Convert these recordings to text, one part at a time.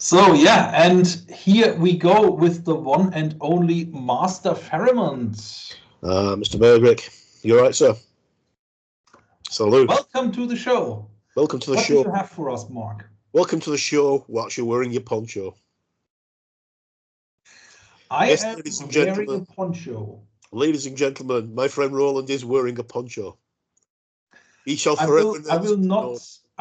So yeah, and here we go with the one and only Master Pheromont. Mr. Bergrick, you all right, sir? Salute. Welcome to the show. Welcome to the What show. do you have for us, Mark? Welcome to the show whilst you're wearing your poncho. Yes, am wearing a poncho. Ladies and gentlemen, my friend Roland is wearing a poncho. He shall forever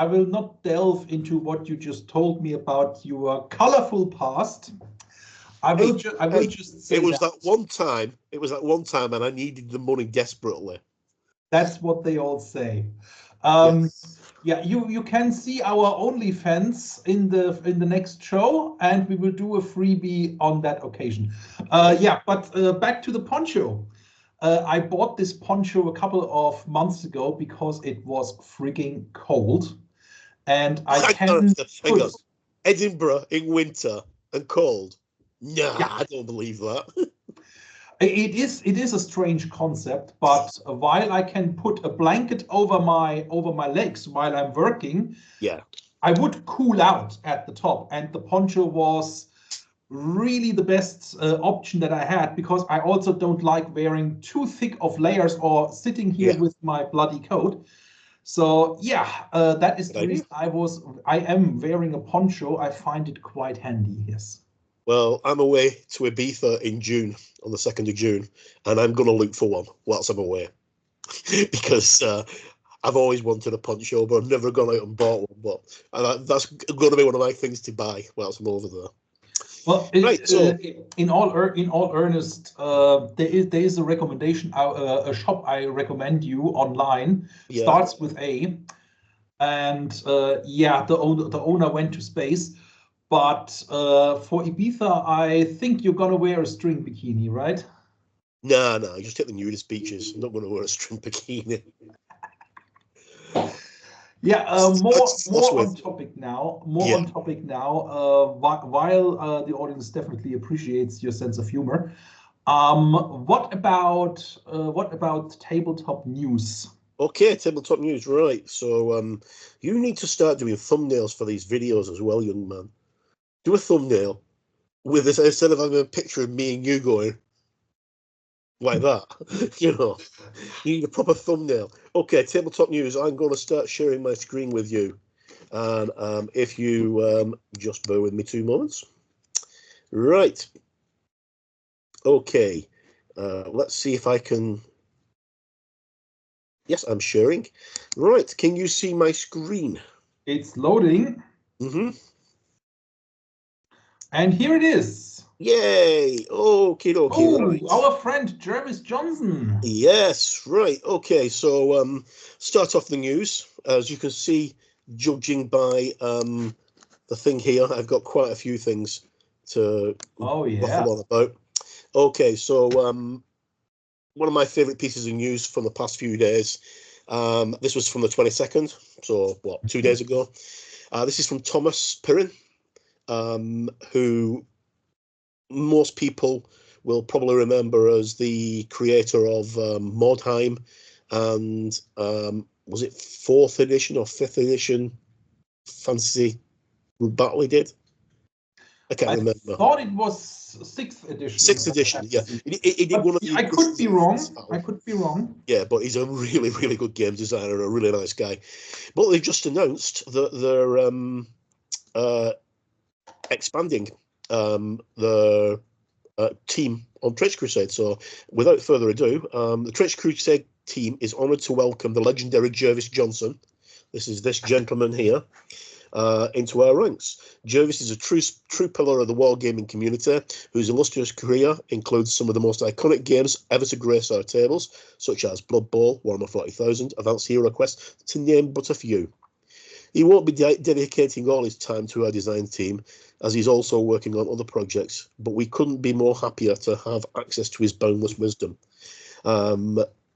I will not delve into what you just told me about your colorful past. I will just say it was that one time. It was that one time, and I needed the money desperately. That's what they all say. Yes. Yeah, you can see our OnlyFans in the next show, and we will do a freebie on that occasion. Yeah, but back to the poncho. I bought this poncho a couple of months ago because it was freaking cold, and I can put Edinburgh in winter and cold. Nah, yeah. I don't believe that. It is a strange concept, but while I can put a blanket over my legs while I'm working, yeah, I would cool out at the top, and the poncho was really the best option that I had, because I also don't like wearing too thick of layers or sitting here with my bloody coat. So yeah, that is the reason I am wearing a poncho. I find it quite handy. Yes. Well, I'm away to Ibiza in June, on the 2nd of June, and I'm going to look for one whilst I'm away. Because I've always wanted a poncho, but I've never gone out and bought one. But that's going to be one of my things to buy whilst I'm over there. Well, in all earnest, there is a recommendation, a shop I recommend you online. Yeah. Starts with A, and yeah, the owner went to space. But for Ibiza, I think you're gonna wear a string bikini, right? No, just hit the nudist beaches. I'm not gonna wear a string bikini. Yeah, more on topic now. On topic now. While the audience definitely appreciates your sense of humor, what about tabletop news? Okay, tabletop news, right? So you need to start doing thumbnails for these videos as well, young man. Do a thumbnail with this, instead of having a picture of me and you going like that. You need a proper thumbnail. Okay, tabletop news. I'm going to start sharing my screen with you, and if you just bear with me 2 moments. Right. Okay. Let's see if I can. Yes, I'm sharing. Right. Can you see my screen? It's loading. Mm-hmm. And here it is. Yay! Okie dokie. Oh, right. Our friend Jervis Johnson. Yes, right. Okay, so start off the news. As you can see, judging by the thing here, I've got quite a few things to waffle on about. Okay, so one of my favourite pieces of news from the past few days. This was from the 22nd, so 2 days ago. This is from Thomas Pirrin, who most people will probably remember as the creator of Modheim and was it 4th edition or 5th edition Fantasy Battle he did? I can't remember. I thought it was 6th edition. 6th edition, yeah. He did one of the. I could be wrong. Yeah, but he's a really, really good game designer and a really nice guy. But they just announced that they're expanding the team on Trench Crusade. So without further ado, the Trench Crusade team is honoured to welcome the legendary Jervis Johnson. This is this gentleman here into our ranks. Jervis is a true pillar of the wargaming community, whose illustrious career includes some of the most iconic games ever to grace our tables, such as Blood Bowl, Warhammer 40,000, Advanced Hero Quest, to name but a few. He won't be dedicating all his time to our design team, as he's also working on other projects, but we couldn't be more happier to have access to his boundless wisdom.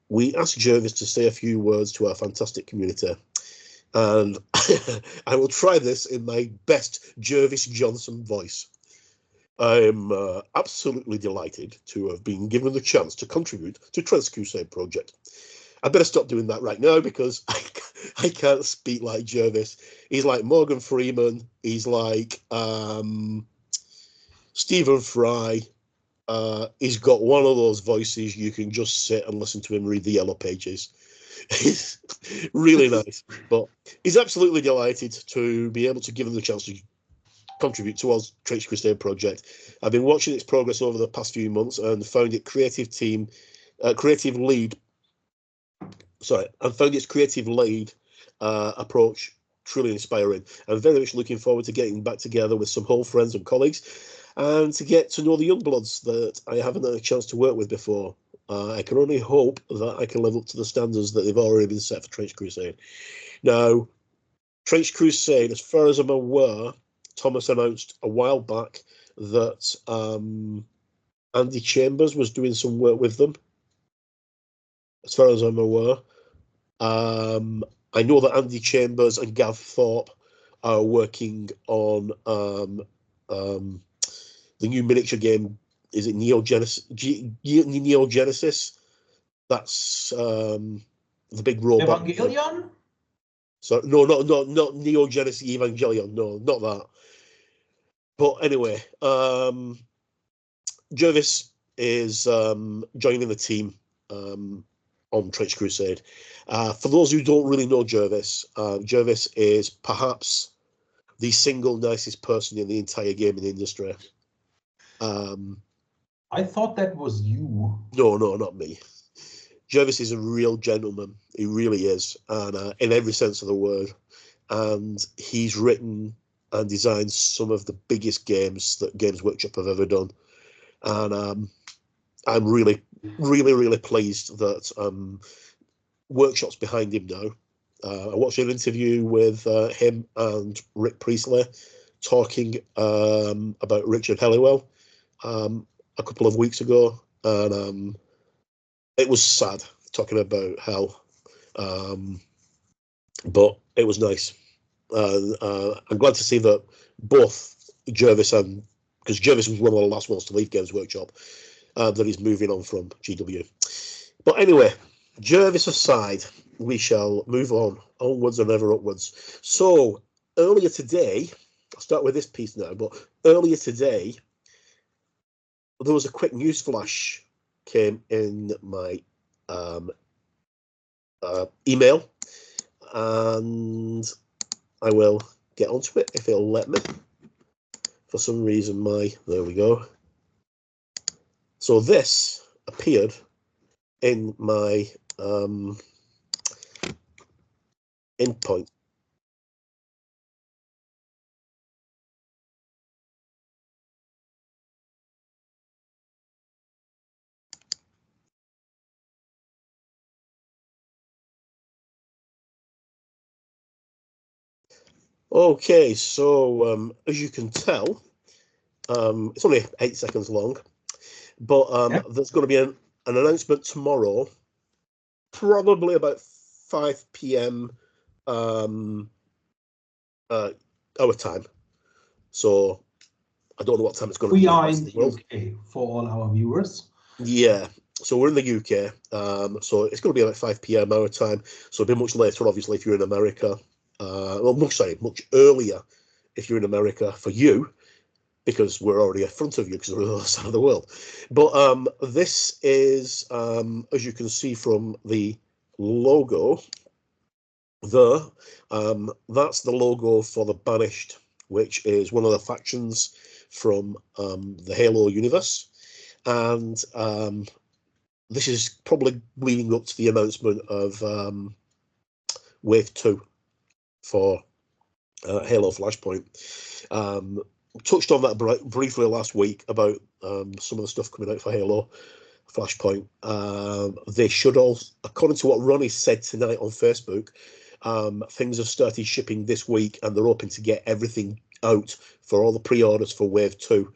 We asked Jervis to say a few words to our fantastic community, and I will try this in my best Jervis Johnson voice. I'm absolutely delighted to have been given the chance to contribute to Trench Crusade project. I better stop doing that right now, because I can't speak like Jervis. He's like Morgan Freeman. He's like Stephen Fry. He's got one of those voices you can just sit and listen to him read the Yellow Pages. It's really nice. But he's absolutely delighted to be able to give him the chance to contribute towards Trench Crusade project. I've been watching its progress over the past few months and found its creative lead approach truly inspiring. I'm very much looking forward to getting back together with some old friends and colleagues and to get to know the young bloods that I haven't had a chance to work with before. I can only hope that I can live up to the standards that they've already been set for Trench Crusade. Now, Trench Crusade, as far as I'm aware, Thomas announced a while back that Andy Chambers was doing some work with them. As far as I'm aware, I know that Andy Chambers and Gav Thorpe are working on the new miniature game. Is it Neo Genesis? Neo Genesis? That's the big robot. Evangelion? So no, not Neo Genesis Evangelion. No, not that. But anyway, Jervis is joining the team on Trench Crusade. For those who don't really know Jervis, Jervis is perhaps the single nicest person in the entire gaming industry. I thought that was you. No, not me. Jervis is a real gentleman. He really is, and in every sense of the word. And he's written and designed some of the biggest games that Games Workshop have ever done. And I'm really, really, really pleased that Workshop's behind him now. I watched an interview with him and Rick Priestley talking about Richard Helliwell a couple of weeks ago, and it was sad talking about Hell, but it was nice. I'm glad to see that both Jervis and, because Jervis was one of the last ones to leave Games Workshop, that he's moving on from GW. But anyway, Jervis aside, we shall move on, onwards and ever upwards. So earlier today, I'll start with this piece now, but earlier today, there was a quick news flash came in my email, and I will get onto it if it'll let me. For some reason, there we go. So this appeared in my endpoint. Okay, so as you can tell, it's only 8 seconds long, but there's going to be an announcement tomorrow, probably about 5 p.m. Our time. So I don't know what time it's going to be. We are in the UK for all our viewers. Yeah, so we're in the UK. So it's going to be about 5 p.m. our time. So it'll be much later, obviously, if you're in America. Much earlier if you're in America for you, because we're already in front of you because we're on the other side of the world. But this is, as you can see from the logo, that's the logo for the Banished, which is one of the factions from the Halo universe. And this is probably leading up to the announcement of Wave 2 for Halo Flashpoint. Touched on that briefly last week about some of the stuff coming out for Halo Flashpoint. They should all, according to what Ronnie said tonight on Facebook, things have started shipping this week, and they're hoping to get everything out for all the pre-orders for Wave 2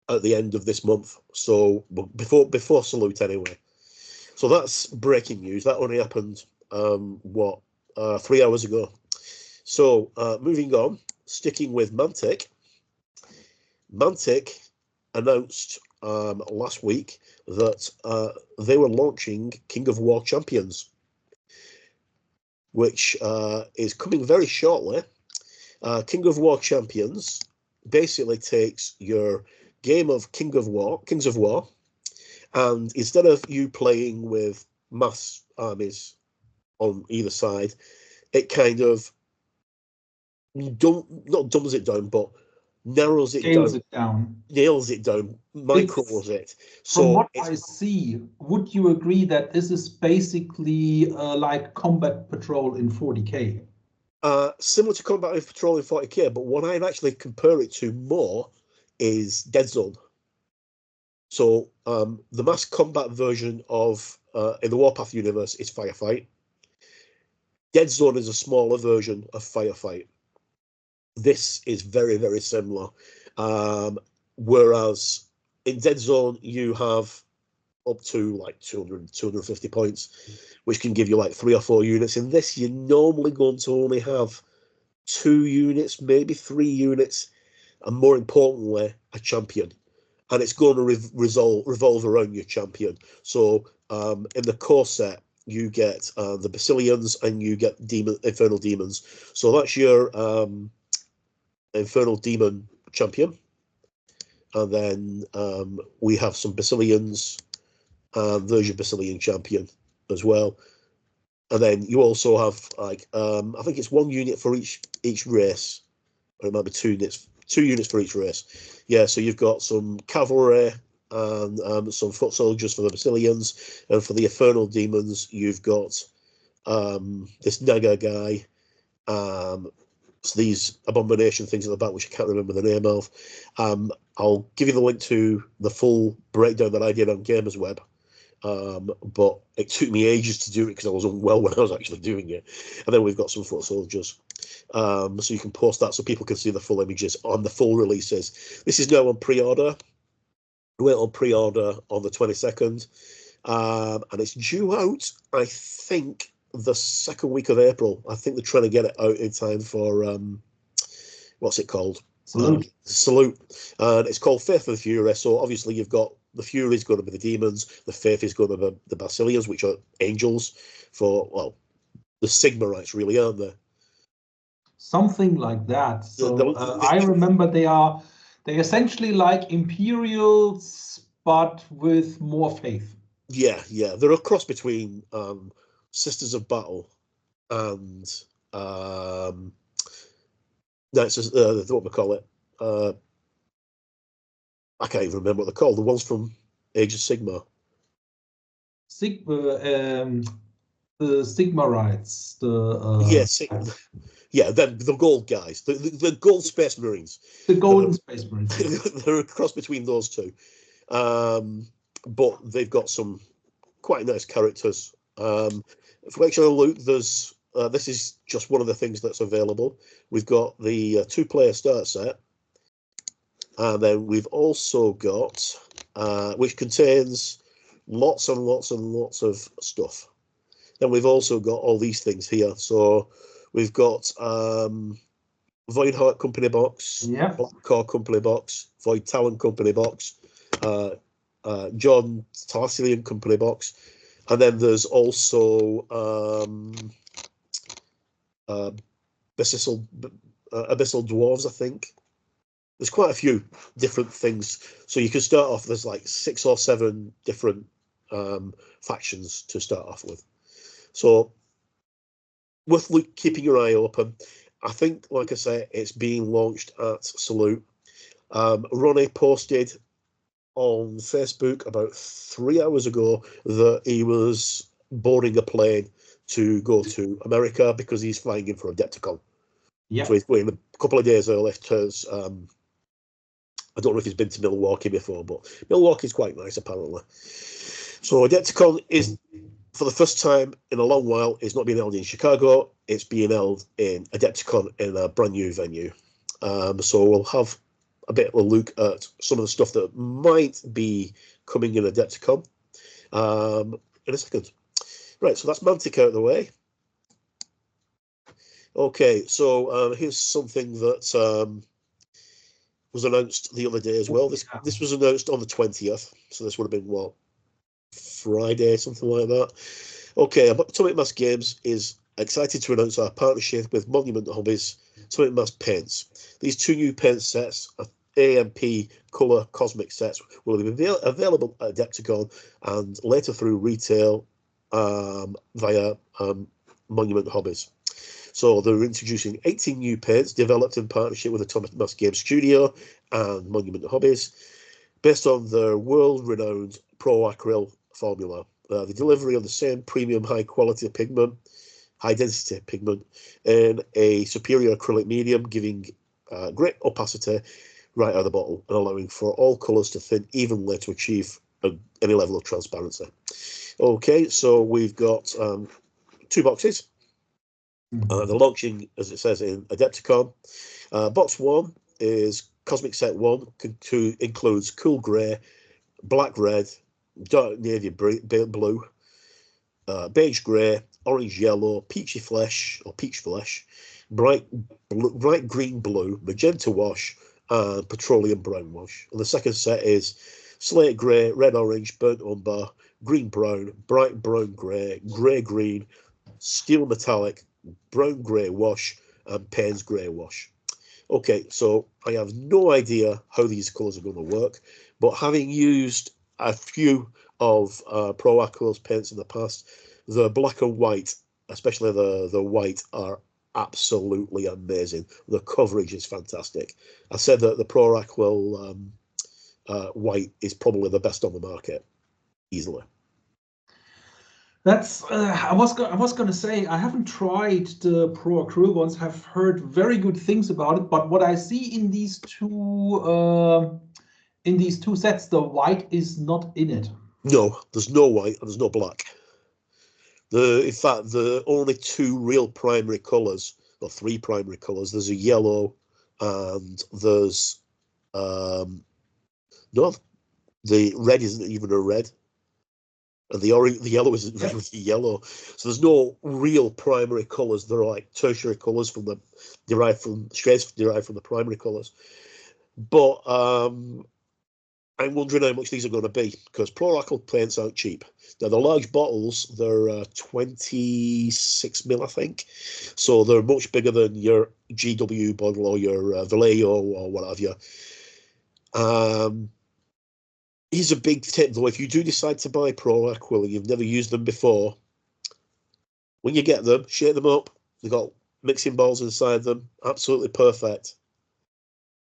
at the end of this month. So before Salute anyway. So that's breaking news. That only happened 3 hours ago. So moving on, sticking with Mantic. Mantic announced last week that they were launching King of War Champions. which is coming very shortly. King of War Champions basically takes your game of Kings of War, and instead of you playing with mass armies on either side, it kind of not dumbs it down, but narrows it down, nails it down, micros it. So from what I see, would you agree that this is basically like Combat Patrol in 40K? Similar to Combat Patrol in 40K, but what I'd actually compare it to more is Dead Zone. So the mass combat version of in the Warpath universe is Firefight. Dead Zone is a smaller version of Firefight. This is very, very similar. Whereas in Dead Zone, you have up to like 200, 250 points, which can give you like 3 or 4 units. In this, you're normally going to only have 2 units, maybe 3 units, and more importantly, a champion. And it's going to revolve around your champion. So in the core set, you get the Basilians and you get Infernal Demons. So that's your Infernal Demon champion. And then we have some Basilians, and there's your Basilian champion as well. And then you also have like I think it's 1 unit for each race, or it might be 2 units for each race. Yeah, so you've got some cavalry and some foot soldiers for the Basilians, and for the Infernal Demons, you've got this Naga guy. So these abomination things at the back, which I can't remember the name of. I'll give you the link to the full breakdown that I did on Gamers Web. But it took me ages to do it because I was unwell when I was actually doing it. And then we've got some foot soldiers. So you can post that so people can see the full images on the full releases. This is now on pre-order. We went on pre-order on the 22nd. And it's due out, I think, the 2nd week of April. I think they're trying to get it out in time for what's it called? Salute. And it's called Faith of the Fury. So obviously you've got the Fury is going to be the demons, the Faith is going to be the Basilians, which are angels for, well, the Sigmarites, really, aren't they? Something like that. So I remember they're essentially like Imperials, but with more faith. Yeah. They're a cross between Sisters of Battle and that's what we call it. I can't even remember what they're called. The ones from Age of Sigmar. The Sigmarites. The gold guys, the gold Space Marines. The golden Space Marines. They're a cross between those two. But they've got some quite nice characters. If we actually look, there's this is just one of the things that's available. We've got the 2-player start set, and then we've also got which contains lots and lots and lots of stuff. Then we've also got all these things here. So we've got Voidheart Company box, Black Core Company box, Void Talon Company box, John Tarsilian Company box, and then there's also Abyssal Dwarves, I think. There's quite a few different things. So you can start off, there's like 6 or 7 different factions to start off with. So worth keeping your eye open. I think, like I say, it's being launched at Salute. Ronnie posted on Facebook about 3 hours ago that he was boarding a plane to go to America because he's flying in for Adepticon. Yeah. So he's going a couple of days early because I don't know if he's been to Milwaukee before, but Milwaukee's quite nice apparently. So Adepticon is, for the first time in a long while, it's not being held in Chicago. It's being held in Adepticon in a brand new venue. So we'll have a bit of a look at some of the stuff that might be coming in Adepticon in a second. Right, so that's Mantic out of the way. Okay, so here's something that was announced the other day as well. This was announced on the 20th, so this would have been, what, Friday, something like that. Okay, Atomic Mass Games is excited to announce our partnership with Monument Hobbies Atomic Mass Paints. These 2 new paint sets, AMP colour cosmic sets, will be available at Adepticon and later through retail via Monument Hobbies. So they're introducing 18 new paints developed in partnership with Atomic Mass Games Studio and Monument Hobbies, based on their world-renowned Pro Acryl formula. The delivery of the same premium high-quality pigment, high-density pigment, in a superior acrylic medium, giving great opacity right out of the bottle and allowing for all colours to thin evenly to achieve any level of transparency. Okay, so we've got 2 boxes. They're launching, as it says, in Adepticon. Box 1 is Cosmic Set 1, includes cool grey, black red, dark navy blue, beige grey, orange yellow, peachy flesh or peach flesh, bright green blue, magenta wash, and petroleum brown wash. And the second set is slate grey, red orange, burnt umber, green brown, bright brown grey, grey green, steel metallic, brown grey wash, and Payne's grey wash. Okay, so I have no idea how these colours are going to work, but having used a few of Pro Acryl's paints in the past, the black and white, especially the white, are absolutely amazing. The coverage is fantastic. I said that the Pro Acryl white is probably the best on the market, easily. That's I was going to say I haven't tried the Pro Acryl ones. Have heard very good things about it, but what I see in these two sets, the white is not in it. No, there's no white and there's no black. In fact, the only 2 real primary colours, or 3 primary colours, there's a yellow and there's no, the red isn't even a red. And the yellow isn't really yellow. So there's no real primary colours. They're like tertiary colours derived from the primary colours. But I'm wondering how much these are going to be, because Pro Acryl paints aren't cheap. Now, the large bottles, they're 26 mil, I think. So they're much bigger than your GW bottle or your Vallejo or what have you. Here's a big tip, though. If you do decide to buy Pro Acryl and you've never used them before, when you get them, shake them up. They've got mixing balls inside them. Absolutely perfect.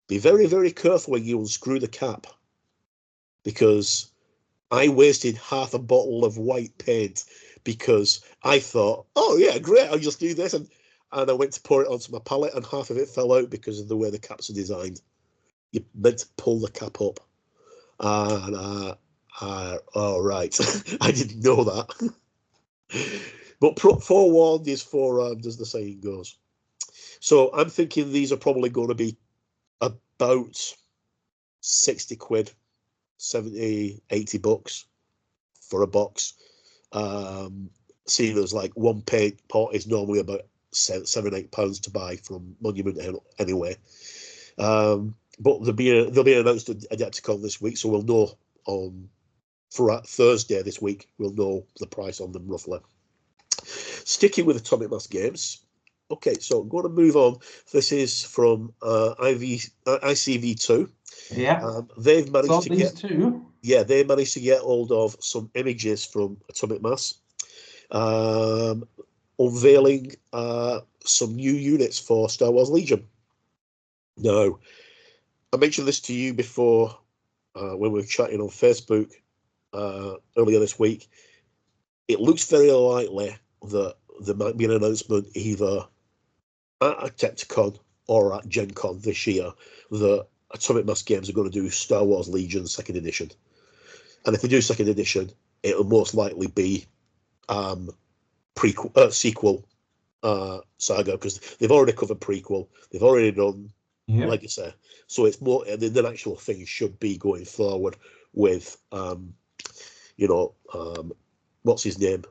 Be very, very careful when you unscrew the cap, because I wasted half a bottle of white paint because I thought, oh, yeah, great, I'll just do this. And I went to pour it onto my palette, and half of it fell out because of the way the caps are designed. You're meant to pull the cap up. And oh, right. I didn't know that. But forewarned is forearmed, as the saying goes. So I'm thinking these are probably going to be about 60 quid, 70, 80 bucks for a box. Seeing as like one paint pot is normally about £7-8 to buy from Monument anyway. But they'll be announced at Adepticon this week, so we'll know for Thursday this week. We'll know the price on them roughly. Sticking with Atomic Mass Games. Okay, so I'm going to move on. This is from ICV2. Yeah, they've managed to get two. Yeah, they managed to get hold of some images from Atomic Mass, unveiling some new units for Star Wars Legion. Now, I mentioned this to you before when we were chatting on Facebook earlier this week. It looks very likely that there might be an announcement either at Adepticon or at Gen Con this year that Atomic Mass Games are going to do Star Wars Legion 2nd edition. And if they do 2nd edition, it'll most likely be sequel saga, because they've already covered prequel, they've already done Legacy, so it's more the actual thing should be going forward with what's his name,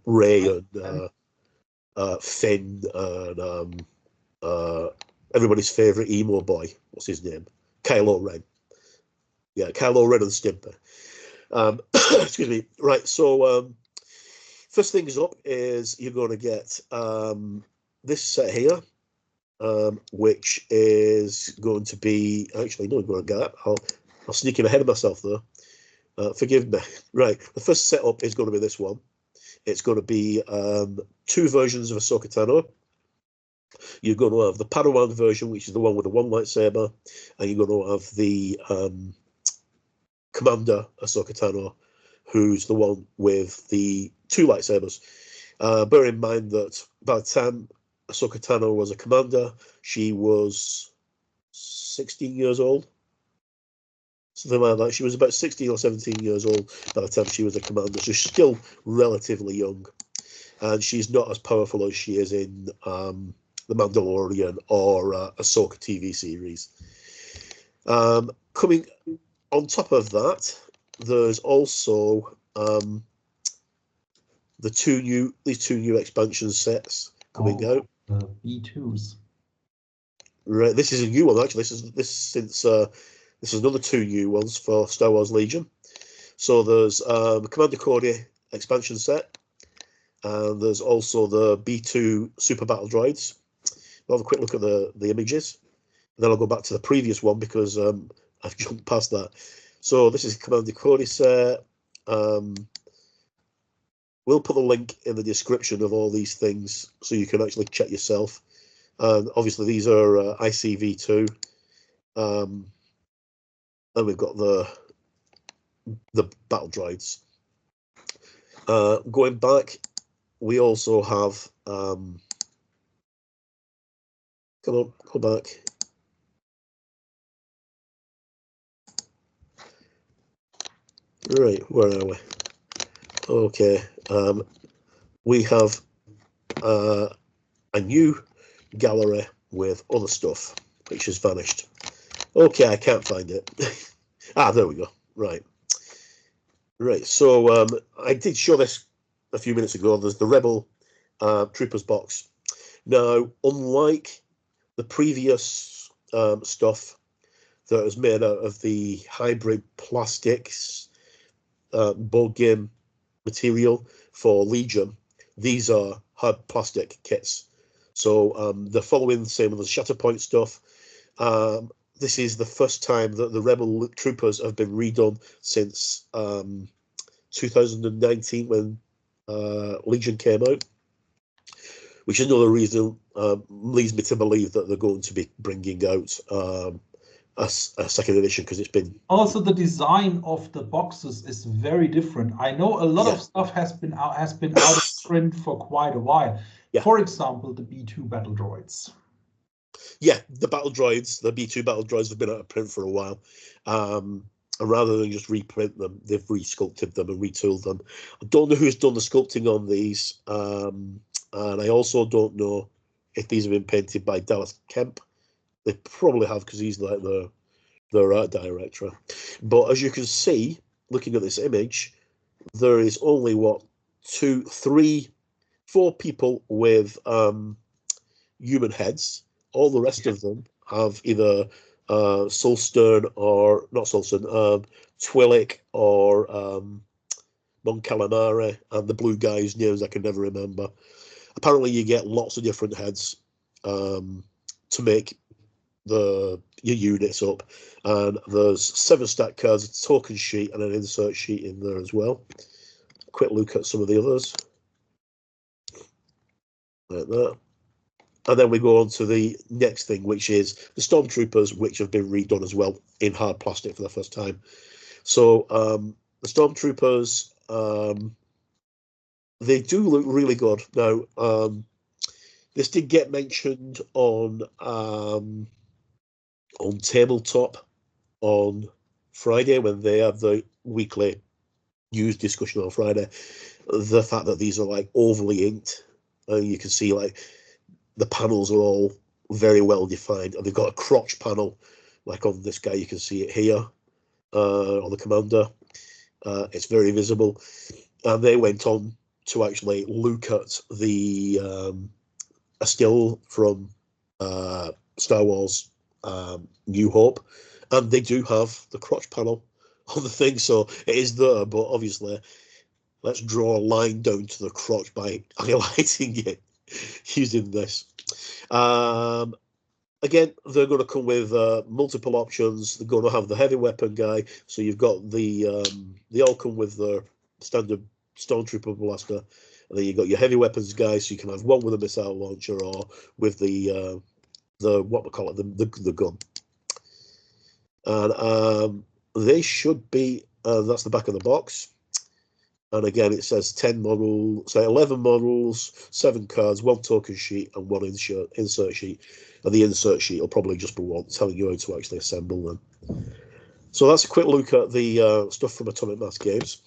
Ray and Finn and everybody's favorite emo boy, what's his name, Kylo Ren. Yeah, Kylo Ren and Stimpy. Excuse me. Right, so First things up is you're going to get this set here, which is going to be actually no, I'm going to get that. I'll sneak in ahead of myself though. Forgive me. Right, the first setup is going to be this one. It's going to be 2 versions of Ahsoka Tano. You're going to have the Padawan version, which is the one with the 1 lightsaber, and you're going to have the Commander Ahsoka Tano, who's the one with the 2 lightsabers. Bear in mind that by the time Ahsoka Tano was a commander, she was 16 years old. Something like that. She was about 16 or 17 years old by the time she was a commander, so she's still relatively young. And she's not as powerful as she is in The Mandalorian or Ahsoka TV series. Coming on top of that, there's also these 2 new expansion sets coming out. The B2s. Right, this is a new one actually. This is another 2 new ones for Star Wars Legion. So there's Commander Cody expansion set, and there's also the B2 Super Battle Droids. We'll have a quick look at the images, and then I'll go back to the previous one because I've jumped past that. So this is Commander Cody set. We'll put the link in the description of all these things so you can actually check yourself. And obviously these are ICV2. And we've got the battle droids. Going back, we also have come on, go back. Right, where are we? Okay, we have a new gallery with other stuff, which has vanished. Okay, I can't find it. There we go. Right. So I did show this a few minutes ago. There's the Rebel Troopers box. Now, unlike the previous stuff that was made out of the hybrid plastics board game material for Legion, these are hard plastic kits. So they're following the same with the Shatterpoint stuff. This is the first time that the Rebel Troopers have been redone since 2019 when Legion came out, which is another reason leads me to believe that they're going to be bringing out a second edition, because it's been... Also, the design of the boxes is very different. I know a lot of stuff has been out of print for quite a while. Yeah. For example, the B2 battle droids. Yeah, the battle droids, the B2 battle droids have been out of print for a while. And rather than just reprint them, they've re-sculpted them and retooled them. I don't know who's done the sculpting on these. And I also don't know if these have been painted by Dallas Kemp. They probably have, because he's like their art director. But as you can see, looking at this image, there is only, 2, 3, 4 people with human heads. All the rest of them have either Soulstern or not Soulstern, Twillick or Mon Calamari, and the blue guy's names I can never remember. Apparently, you get lots of different heads to make your units up, and there's 7 stack cards, a token sheet, and an insert sheet in there as well. Quick look at some of the others, like that. And then we go on to the next thing, which is the Stormtroopers, which have been redone as well in hard plastic for the first time. So the Stormtroopers, they do look really good. Now, this did get mentioned on Tabletop on Friday when they have the weekly news discussion on Friday. The fact that these are like overly inked, and you can see like the panels are all very well defined, and they've got a crotch panel like on this guy. You can see it here on the Commander. It's very visible, and they went on to actually look at the a still from Star Wars New Hope, and they do have the crotch panel on the thing, so it is there, but obviously let's draw a line down to the crotch by highlighting it using this. Again, they're going to come with multiple options. They're going to have the heavy weapon guy, so you've got they all come with the standard Stormtrooper blaster, and then you've got your heavy weapons guy, so you can have one with a missile launcher or with the what we call it, the gun. And they should be, that's the back of the box. And again, it says 10 models, so 11 models, 7 cards, 1 token sheet, and 1 insert sheet. And the insert sheet will probably just be one telling you how to actually assemble them. So that's a quick look at the stuff from Atomic Mass Games.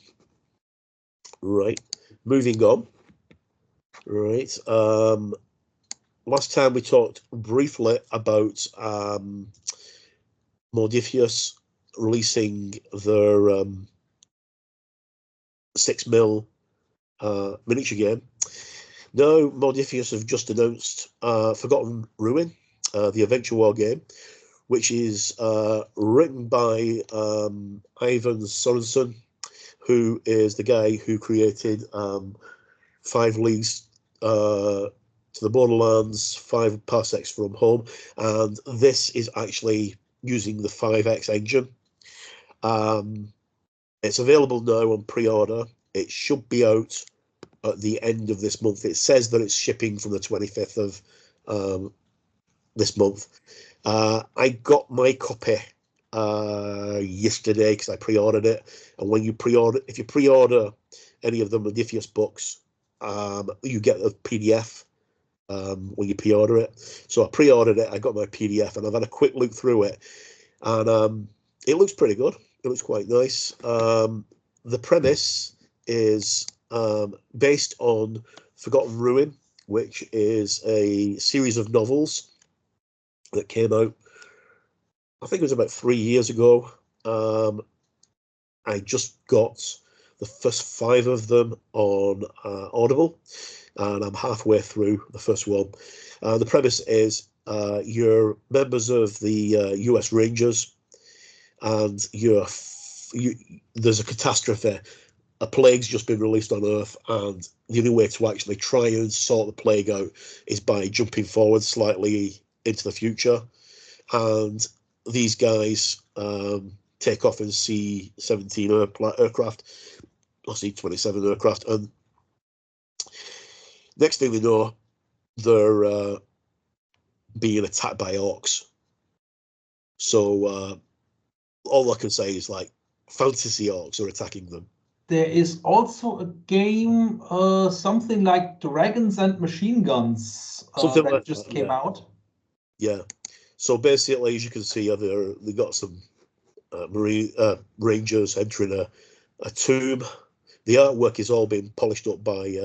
Right, moving on. Right, last time we talked briefly about Modiphius releasing their 6mm miniature game. Now, Modiphius have just announced Forgotten Ruin, the adventure war game, which is written by Ivan Sorensen, who is the guy who created 5 Leagues to the Borderlands, 5 Parsecs from Home, and this is actually using the 5X engine. It's available now on pre-order. It should be out at the end of this month. It says that it's shipping from the 25th of this month. I got my copy yesterday because I pre-ordered it. And when you pre-order, if you pre-order any of the Modiphius books, you get a PDF when you pre-order it. So I pre-ordered it. I got my PDF, and I've had a quick look through it, and it looks pretty good. It looks quite nice. The premise is based on Forgotten Ruin, which is a series of novels that came out, I think it was about 3 years ago. I just got the first 5 of them on Audible, and I'm halfway through the first one. The premise is you're members of the US Rangers, and there's a catastrophe. A plague's just been released on Earth, and the only way to actually try and sort the plague out is by jumping forward slightly into the future. And these guys take off in C-17 aircraft, or C-27 aircraft, and next thing they know, they're being attacked by orcs. So all I can say is, like, fantasy orcs are attacking them. There is also a game, something like Dragons and Machine Guns, Something that like just that, came out. Yeah. So basically, as you can see, they got some marine rangers entering a tomb. The artwork is all being polished up by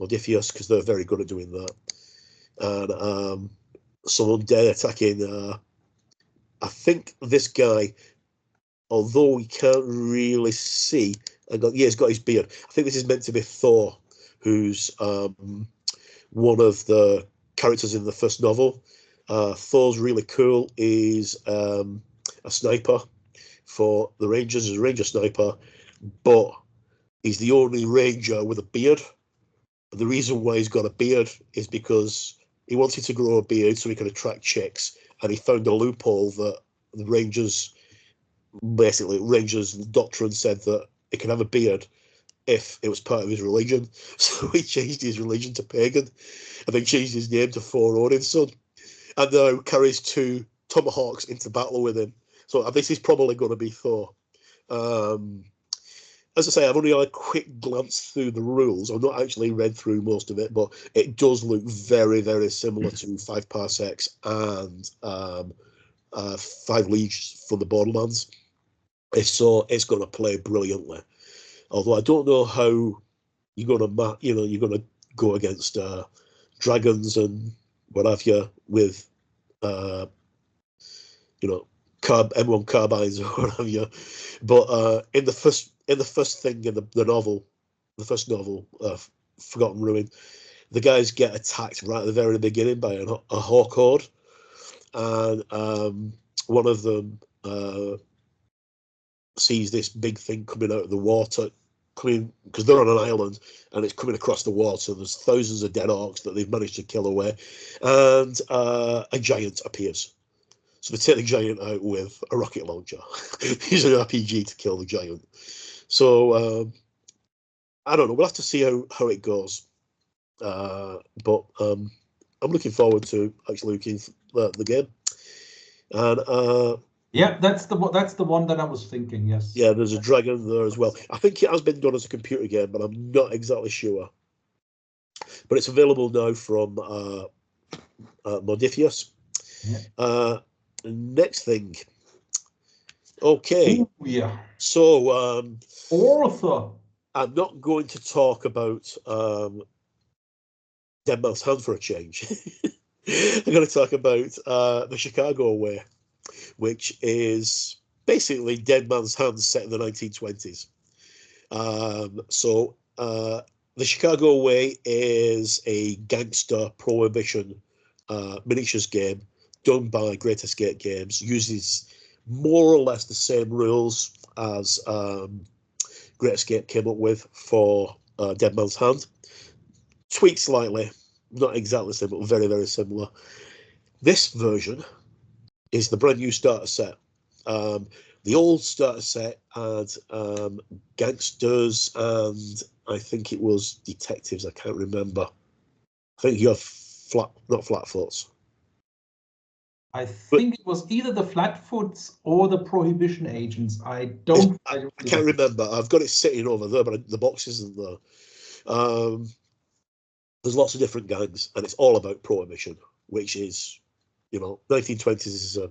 Modiphius, because they're very good at doing that. And some undead attacking. I think this guy, although we can't really see, he's got his beard. I think this is meant to be Thor, who's one of the characters in the first novel. Thor's really cool. He's a sniper for the Rangers. He's a Ranger sniper, but he's the only Ranger with a beard. And the reason why he's got a beard is because he wanted to grow a beard so he could attract chicks, and he found a loophole that the Rangers doctrine said that he could have a beard if it was part of his religion. So he changed his religion to pagan, and then changed his name to Thor Odin's son, and now carries 2 tomahawks into battle with him. So this is probably going to be Thor. As I say, I've only had a quick glance through the rules. I've not actually read through most of it, but it does look very, very similar to 5 Parsecs and 5 Leagues from the Borderlands. So it's going to play brilliantly. Although I don't know how you're going to go against dragons and what have you with M1 carbines or what have you. But in the first thing in the novel, Forgotten Ruin, the guys get attacked right at the very beginning by a hawk horde, and one of them sees this big thing coming out of the water coming, because they're on an island and it's coming across the water. There's thousands of dead orcs that they've managed to kill away, and a giant appears. So they take the giant out with a rocket launcher. Use an RPG to kill the giant. So I don't know. We'll have to see how it goes. But I'm looking forward to actually looking at the game. And yeah, that's the one that I was thinking. Yes. yeah, there's a dragon there as well. I think it has been done as a computer game, but I'm not exactly sure. But it's available now from Modiphius. Yeah. Next thing. Okay. Ooh, yeah. So Author. I'm not going to talk about Dead Man's Hand for a change. I'm going to talk about the Chicago Way, which is basically Dead Man's Hand set in the 1920s. So the Chicago Way is a gangster prohibition miniatures game done by Great Escape Games, uses more or less the same rules as Great Escape came up with for Dead Man's Hand. Tweaked slightly, not exactly the same, but very, very similar. This version is the brand new starter set. The old starter set had gangsters and I think it was detectives. I can't remember. I think you have not Flatfoots. I think it was either the Flatfoots or the Prohibition agents. I can't remember. I've got it sitting over there, but the box isn't there. There's lots of different gangs, and it's all about prohibition, which is, 1920s is a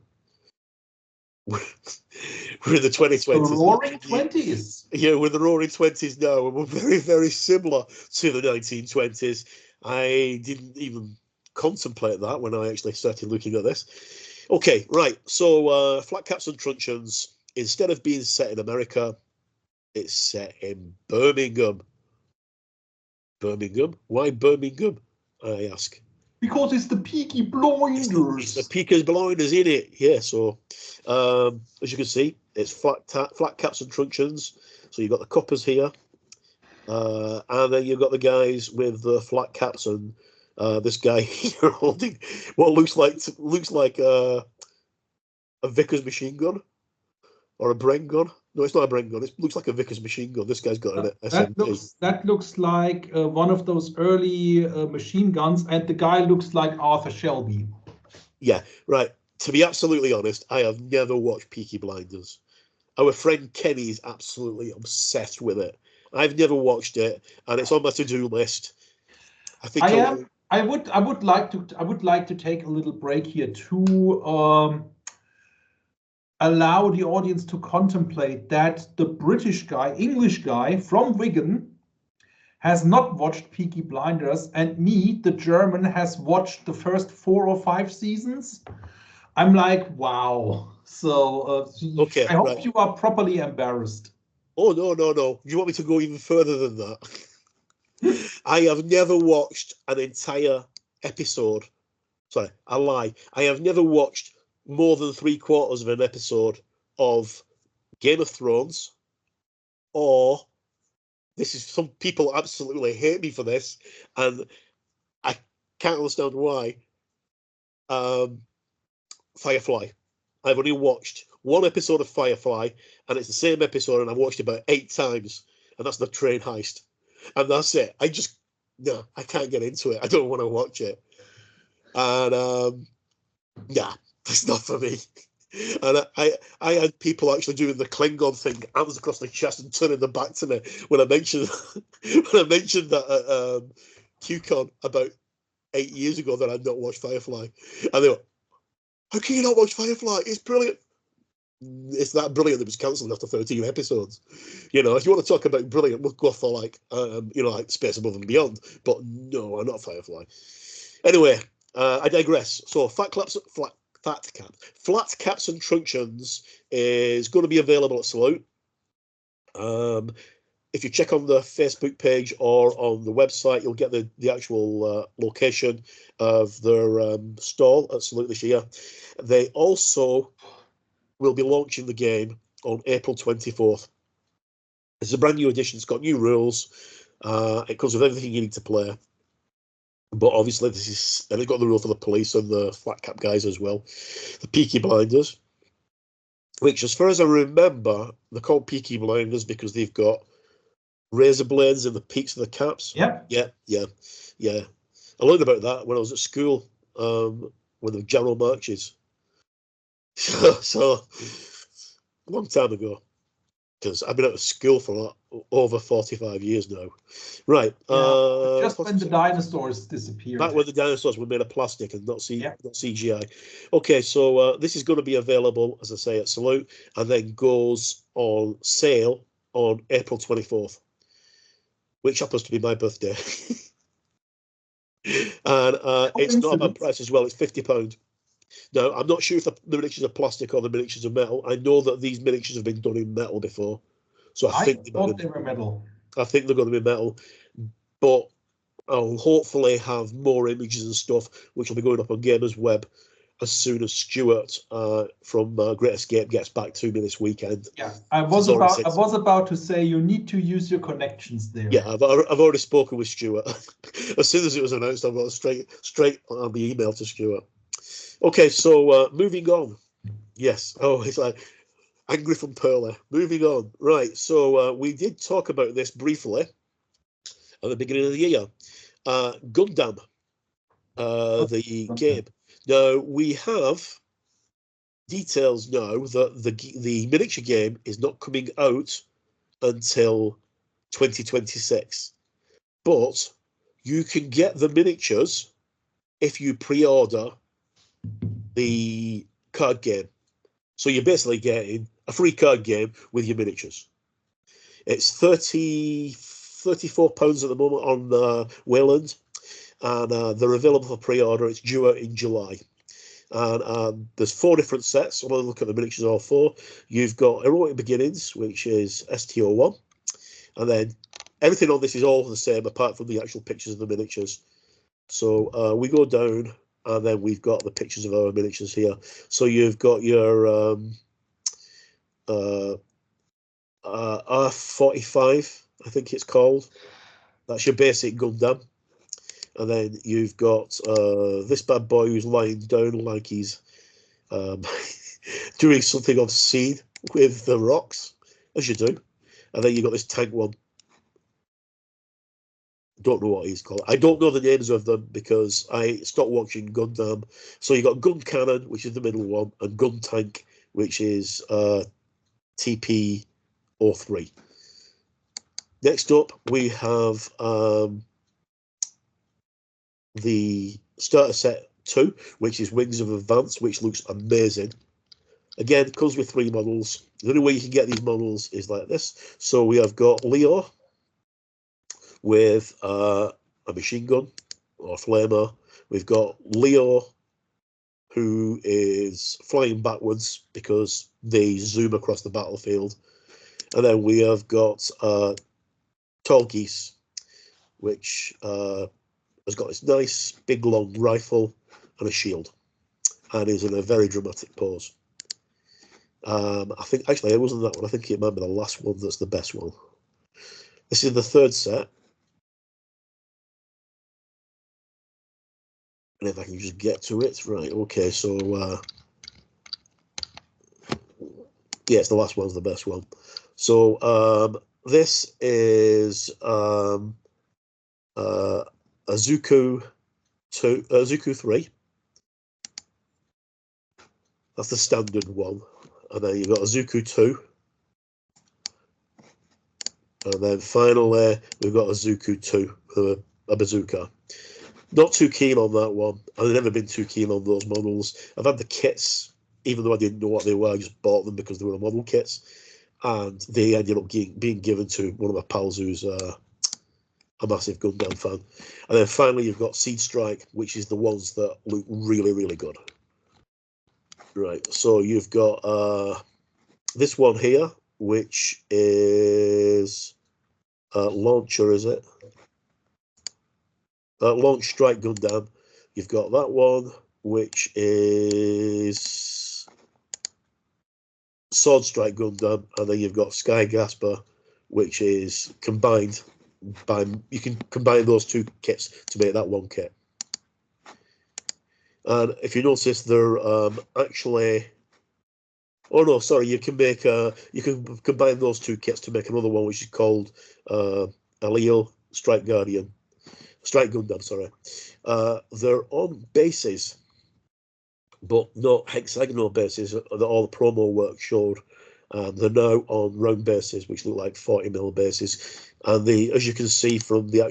we're in the 2020s. The roaring 20s. Yeah, we're the roaring 20s now, and we're very, very similar to the 1920s. I didn't even contemplate that when I actually started looking at this. Okay, right. So Flat Caps and Truncheons, instead of being set in America, it's set in Birmingham. Birmingham? Why Birmingham, I ask? Because it's the Peaky Blinders. It's the Peaky Blinders, in it. Yeah, so as you can see, it's flat caps and truncheons. So you've got the coppers here. And then you've got the guys with the flat caps and this guy here holding what looks like a Vickers machine gun or a Bren gun. No, it's not a Bren gun. It looks like a Vickers machine gun. This guy's got an SMG. That looks like one of those early machine guns, and the guy looks like Arthur Shelby. Yeah, right. To be absolutely honest, I have never watched Peaky Blinders. Our friend Kenny is absolutely obsessed with it. I've never watched it, and it's on my to-do list. I think I would like to take a little break here to allow the audience to contemplate that the English guy from Wigan, has not watched Peaky Blinders, and me, the German, has watched the first 4 or 5 seasons. I'm like, wow. So okay, I hope you are properly embarrassed. Oh, no. You want me to go even further than that? I have never watched an entire episode. Sorry, I lie. I have never watched more than 3/4 of an episode of Game of Thrones, or this is, some people absolutely hate me for this, and I can't understand why. Firefly. I've only watched one episode of Firefly, and it's the same episode, and I've watched it about 8 times, and that's the train heist. And that's it. I can't get into it. I don't want to watch it. And it's not for me. And I had people actually doing the Klingon thing, hands across the chest and turning them back to me when I mentioned that at QCon about 8 years ago that I'd not watched Firefly. And they were, how can you not watch Firefly? It's brilliant. It's that brilliant that it was cancelled after 13 episodes. If you want to talk about brilliant, we'll go for like Space Above and Beyond. But no, I'm not Firefly. Anyway, I digress. So Flat Caps and Truncheons is going to be available at Salute. If you check on the Facebook page or on the website, you'll get the actual location of their stall at Salute this year. They also will be launching the game on April 24th. It's a brand new edition. It's got new rules. It comes with everything you need to play. But obviously, this is, and it's got the rule for the police and the flat cap guys as well. The Peaky Blinders, which, as far as I remember, they're called Peaky Blinders because they've got razor blades in the peaks of the caps. Yeah. I learned about that when I was at school, when the general marches. So a long time ago, because I've been out of school for over 45 years now. Right. Just when the dinosaurs disappeared. Back when the dinosaurs were made of plastic and not CGI. Okay, so this is going to be available, as I say, at Salute, and then goes on sale on April 24th, which happens to be my birthday. And it's not a bad price as well. It's £50. Now, I'm not sure if the miniatures are plastic or the miniatures are metal. I know that these miniatures have been done in metal before. So I think they were metal. I think they're going to be metal. But I'll hopefully have more images and stuff, which will be going up on Gamers Web as soon as Stuart from Great Escape gets back to me this weekend. Yeah, I was about to say you need to use your connections there. Yeah, I've already spoken with Stuart. As soon as it was announced, I got straight on the email to Stuart. Okay, so moving on. Yes. Oh, it's like angry from Pearly. Moving on. Right. So we did talk about this briefly at the beginning of the year. Gundam, the game. Now we have details now that the miniature game is not coming out until 2026, but you can get the miniatures if you pre-order the card game. So you're basically getting a free card game with your miniatures. It's £34 at the moment on Wayland, and they're available for pre-order. It's due out in July. And there's 4 different sets. I'm going to look at the miniatures, all 4. You've got Heroic Beginnings, which is STO1. And then everything on this is all the same, apart from the actual pictures of the miniatures. So we go down, and then we've got the pictures of our miniatures here. So you've got your R45, I think it's called. That's your basic Gundam. And then you've got this bad boy who's lying down like he's doing something obscene with the rocks, as you do. And then you've got this tank one. Don't know what he's called. I don't know the names of them because I stopped watching Gundam. So you've got Gun Cannon, which is the middle one, and Gun Tank, which is TP03. Next up, we have the starter set 2, which is Wings of Advance, which looks amazing. Again, it comes with 3 models. The only way you can get these models is like this. So we have got Leo with a machine gun or flamer. We've got Leo, who is flying backwards because they zoom across the battlefield. And then we have got Tall Geese, which has got this nice big long rifle and a shield, and is in a very dramatic pose. I think actually it wasn't that one. I think it might be the last one that's the best one. This is the 3rd set. And if I can just get to it, right? Okay, so yeah, it's the last one's the best one. So this is Azuku 3. That's the standard one, and then you've got Azuku 2, and then finally we've got Azuku 2, a bazooka. Not too keen on that one. I've never been too keen on those models. I've had the kits, even though I didn't know what they were. I just bought them because they were model kits, and they ended up being given to one of my pals who's a massive Gundam fan. And then finally you've got Seed Strike, which is the ones that look really, really good. Right, so you've got this one here, which is Launcher, is it? Launch Strike Gundam. You've got that one, which is Sword Strike Gundam, and then you've got Sky Gasper, which is combined by, you can combine those 2 kits to make that 1 kit. And if you notice, they're actually, oh no, sorry, you can make you can combine those 2 kits to make another one, which is called Allele Strike Gundam, sorry. They're on bases, but not hexagonal bases that all the promo work showed. They're now on round bases, which look like 40mm bases. And as you can see from the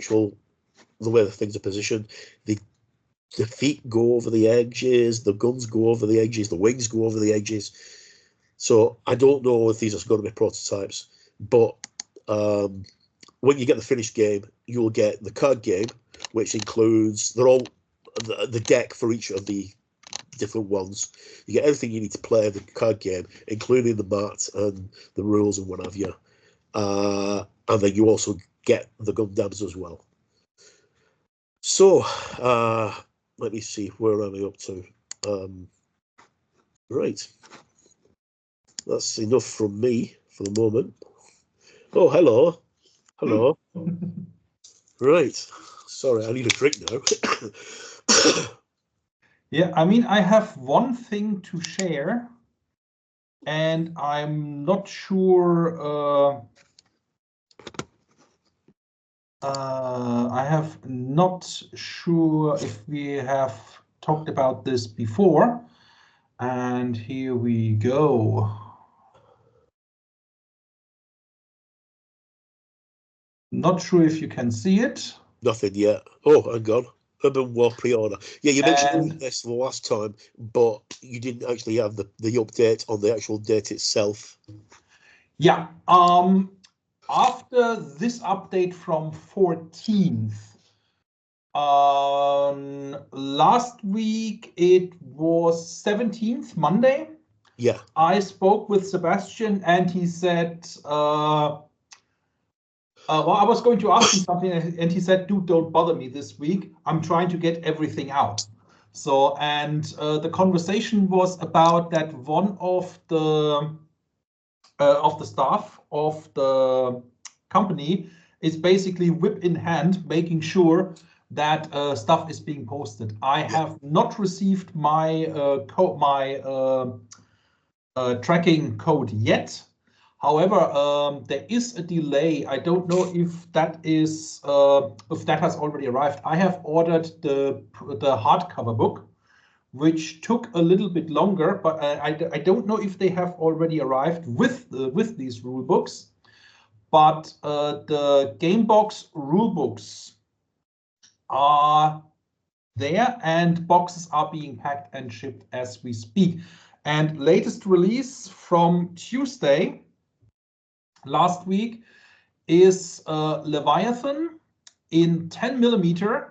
way the things are positioned, the feet go over the edges, the guns go over the edges, the wings go over the edges. So I don't know if these are going to be prototypes, but when you get the finished game, you'll get the card game, which includes, they're all the deck for each of the different ones. You get everything you need to play the card game, including the mat and the rules and what have you. And then you also get the Gundams as well. So let me see, where am I up to? Right. That's enough from me for the moment. Oh, hello. Hello. Right. Sorry, I need a drink now. Yeah, I mean, I have one thing to share, and I'm not sure. I have not sure if we have talked about this before. And here we go. Not sure if you can see it. Nothing yet. Oh, hang on. Urban War pre-order. Yeah, you mentioned this the last time, but you didn't actually have the update on the actual date itself. Yeah. After this update from 14th, last week it was 17th, Monday. Yeah. I spoke with Sebastian and he said, well, I was going to ask him something and he said, dude, don't bother me this week. I'm trying to get everything out. So, and the conversation was about that one of the staff of the company is basically whip in hand, making sure that stuff is being posted. I have not received my tracking code yet. However, there is a delay. I don't know if that is if that has already arrived. I have ordered the hardcover book, which took a little bit longer, but I don't know if they have already arrived with these rule books. But the Gamebox rule books are there, and boxes are being packed and shipped as we speak. And latest release from Tuesday last week is Leviathan in 10mm.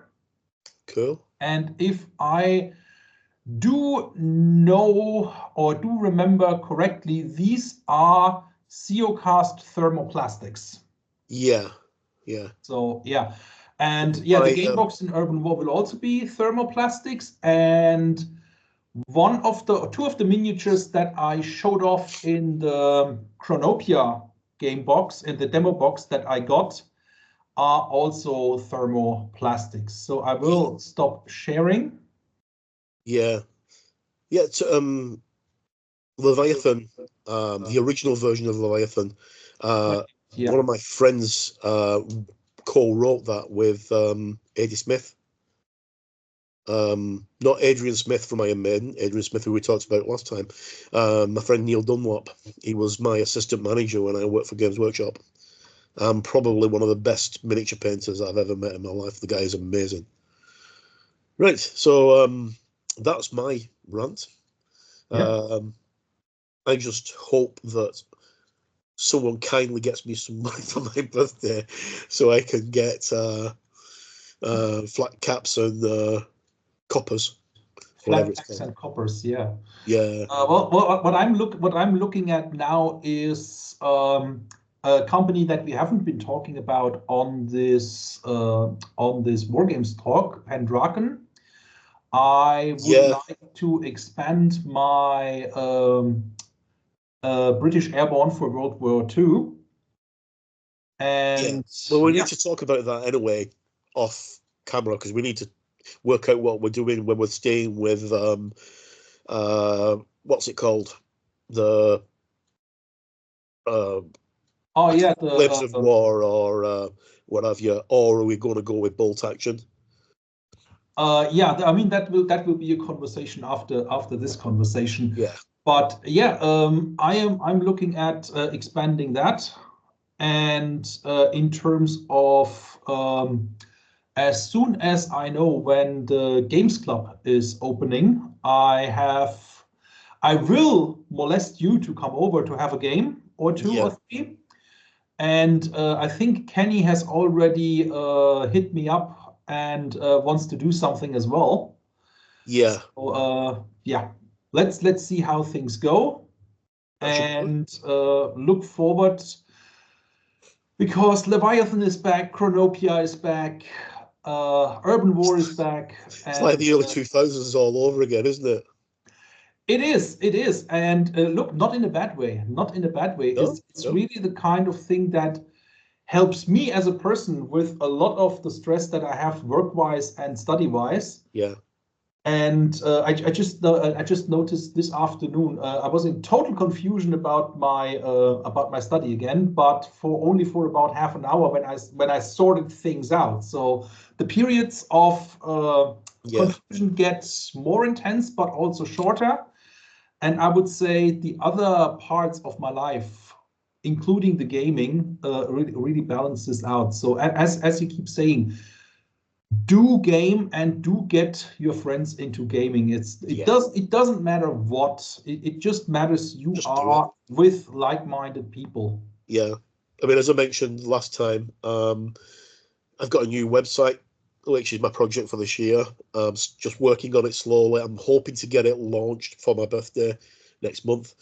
Cool. And if I do know or do remember correctly, these are CO-cast thermoplastics. Yeah, yeah. So yeah, and yeah, the game box in Urban War will also be thermoplastics, and two of the miniatures that I showed off in the Chronopia game box, in the demo box that I got, are also thermoplastics. So I will stop sharing. Yeah. Yeah, Leviathan, the original version of Leviathan, one of my friends co-wrote that with A.D. Smith. Not Adrian Smith from Iron Maiden, Adrian Smith, who we talked about last time. My friend Neil Dunlop, he was my assistant manager when I worked for Games Workshop. Probably one of the best miniature painters I've ever met in my life. The guy is amazing. Right, so that's my rant. I just hope that someone kindly gets me some money for my birthday so I can get flat caps and coppers. Flat caps and coppers, yeah. Yeah. Well, what I'm looking at now is a company that we haven't been talking about on this Wargames Talk, Pendragon. I would like to expand my British Airborne for World War II. And well, we need to talk about that anyway off camera, because we need to work out what we're doing when we're staying with what's it called, the Slaves of War, or what have you, or are we going to go with Bolt Action? Yeah, I mean that will be a conversation after this conversation. Yeah. But yeah, I'm looking at expanding that, and in terms of as soon as I know when the Games Club is opening, I will molest you to come over to have a game or two or three. And I think Kenny has already hit me up and wants to do something as well. Yeah. So, yeah, let's see how things go, and look forward, because Leviathan is back, Chronopia is back, Urban War is back. It's like the early 2000s all over again, isn't it? It is. And look, not in a bad way. Not in a bad way. No, it's really the kind of thing that helps me as a person with a lot of the stress that I have work-wise and study-wise. Yeah. And I just noticed this afternoon I was in total confusion about my study again, but only for about half an hour when I sorted things out. So the periods of confusion get more intense, but also shorter. And I would say the other parts of my life, including the gaming, really balances out. So as you keep saying, do game and do get your friends into gaming. It doesn't matter what. It just matters you are with like-minded people. Yeah. I mean, as I mentioned last time, I've got a new website, which is my project for this year. I'm just working on it slowly. I'm hoping to get it launched for my birthday next month.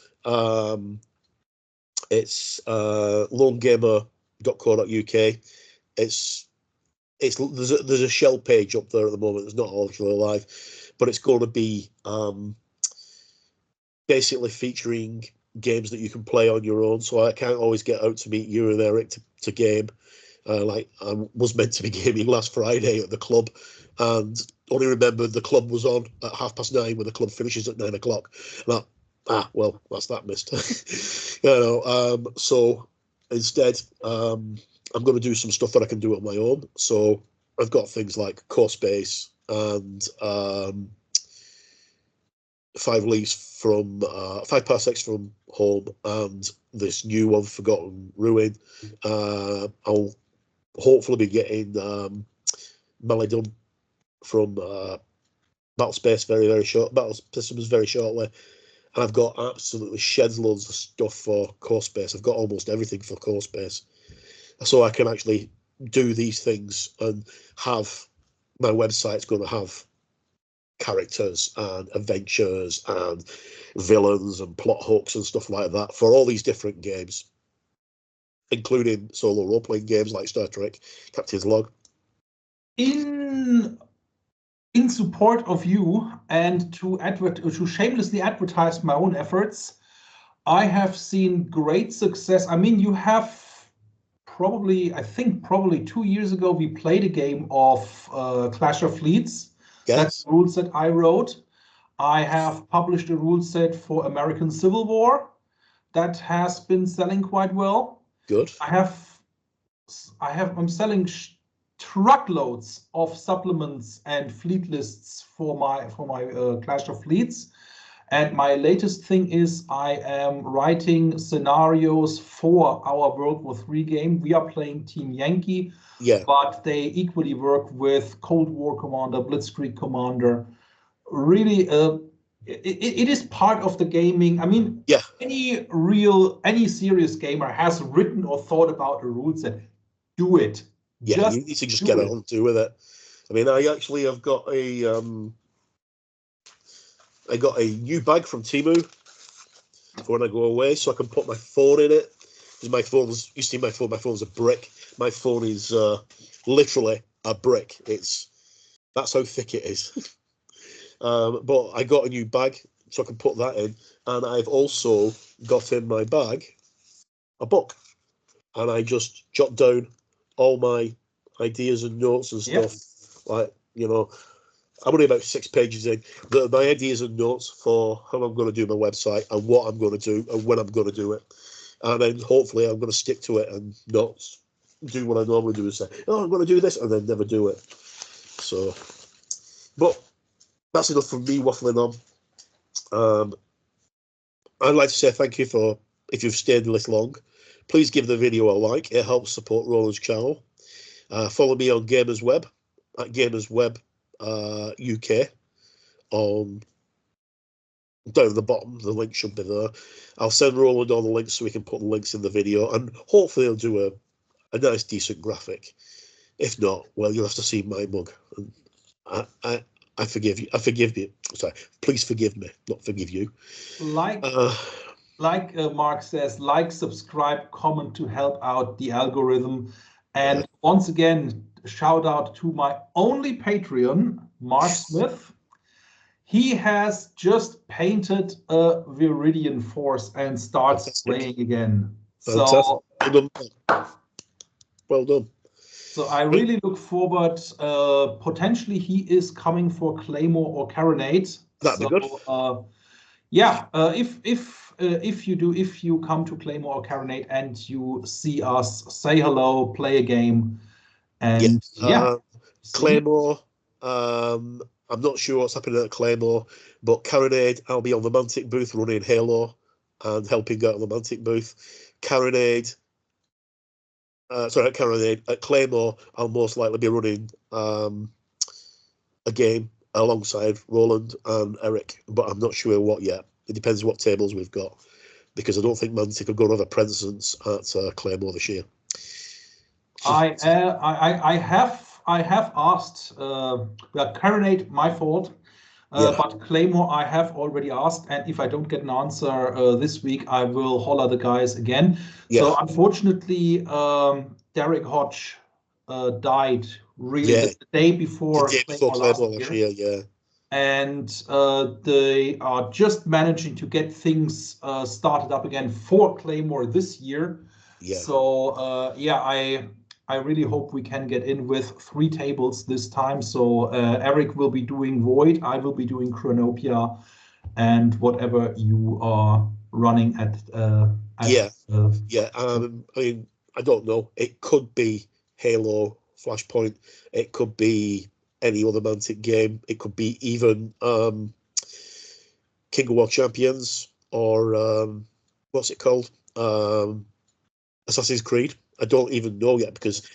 It's lonegamer.co.uk. There's a shell page up there at the moment. It's not actually live, but it's going to be basically featuring games that you can play on your own. So I can't always get out to meet you and Eric to game. Like I was meant to be gaming last Friday at the club, and only remembered the club was on at 9:30 when the club finishes at 9 o'clock. And well, that's that missed. So instead, I'm going to do some stuff that I can do on my own. So I've got things like Core Space and 5 parsecs from home, and this new one, Forgotten Ruin. I'll hopefully be getting Malidum from Battle Systems very shortly. And I've got absolutely shed loads of stuff for Core Space. I've got almost everything for Core Space. So I can actually do these things and have my website's going to have characters and adventures and villains and plot hooks and stuff like that for all these different games, including solo role-playing games like Star Trek, Captain's Log. In support of you and to shamelessly advertise my own efforts, I have seen great success. I mean, you have probably 2 years ago, we played a game of Clash of Fleets. Yes. That's the rule set I wrote. I have published a rule set for American Civil War that has been selling quite well. Good. I'm selling truckloads of supplements and fleet lists for my Clash of Fleets. And my latest thing is I am writing scenarios for our World War III game. We are playing Team Yankee, but they equally work with Cold War Commander, Blitzkrieg Commander. Really, it is part of the gaming. I mean, any serious gamer has written or thought about a rule set. Do it. Yeah, you need to just get on to with it. I mean, I've got a new bag from Temu for when I go away, so I can put my phone in it. Because you see my phone's a brick. My phone is literally a brick. That's how thick it is. But I got a new bag, so I can put that in. And I've also got in my bag a book. and I just jot down all my ideas and notes and stuff. Like, you know, I'm only about 6 pages in. My ideas and notes for how I'm going to do my website and what I'm going to do and when I'm going to do it. And then hopefully I'm going to stick to it and not do what I normally do and say, oh, I'm going to do this, and then never do it. So, but that's enough from me waffling on. I'd like to say thank you for, if you've stayed this long, please give the video a like. It helps support Roland's channel. Follow me on Gamers Web at Gamers Web UK on down at the bottom. The link should be there. I'll send Roland all the links so we can put the links in the video, and hopefully he'll do a nice, decent graphic. If not, well, you'll have to see my mug. And I forgive you. I forgive you. Sorry, please forgive me, not forgive you. Like Mark says, like, subscribe, comment to help out the algorithm. And once again, shout out to my only Patreon, Mark Smith. He has just painted a Viridian Force and starts playing again. Fantastic. So, well done. So I really look forward. Potentially, he is coming for Claymore or Caronade. That'd be good. Yeah, if you come to Claymore or Caronade and you see us, say hello, play a game, and Claymore. I'm not sure what's happening at Claymore, but Caronade, I'll be on the Mantic booth running Halo and helping out on the Mantic booth. Caronade. At Claymore, I'll most likely be running a game alongside Roland and Eric, but I'm not sure what yet. It depends what tables we've got, because I don't think Mantic are going to have a presence at Claymore this year. I have asked. Caronade, my fault. But Claymore, I have already asked, and if I don't get an answer this week, I will holler the guys again. Yeah. So unfortunately, Derek Hodge died the day before Claymore last year. Yeah. And they are just managing to get things started up again for Claymore this year. Yeah. So I really hope we can get in with 3 tables this time. So Eric will be doing Void, I will be doing Chronopia, and whatever you are running at. I mean, I don't know. It could be Halo, Flashpoint. It could be any other Mantic game. It could be even King of War Champions, or what's it called? Assassin's Creed. I don't even know yet, because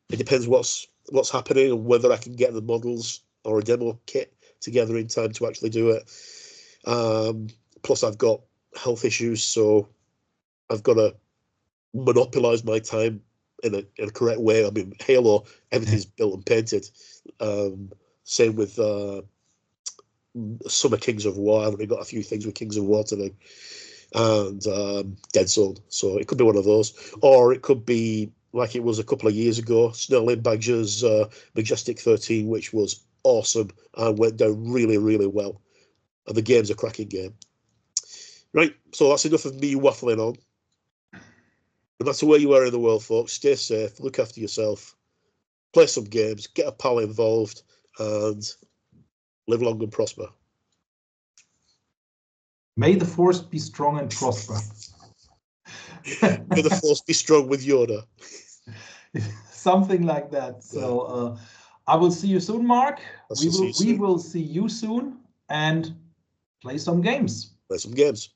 it depends what's happening and whether I can get the models or a demo kit together in time to actually do it. Plus, I've got health issues, so I've got to monopolize my time in a correct way. I mean, Halo, everything's built and painted. Same with Summer Kings of War. I've only got a few things with Kings of War to do. And Dead Zone. So it could be one of those. Or it could be like it was a couple of years ago, Snowlin Badger's Majestic 13, which was awesome and went down really, really well. And the game's a cracking game. Right, so that's enough of me waffling on. No matter where you are in the world, folks, stay safe, look after yourself, play some games, get a pal involved, and live long and prosper. May the Force be strong and prosper. May the Force be strong with Yoda. Something like that. So I will see you soon, Mark. We will see you soon, and play some games. Play some games.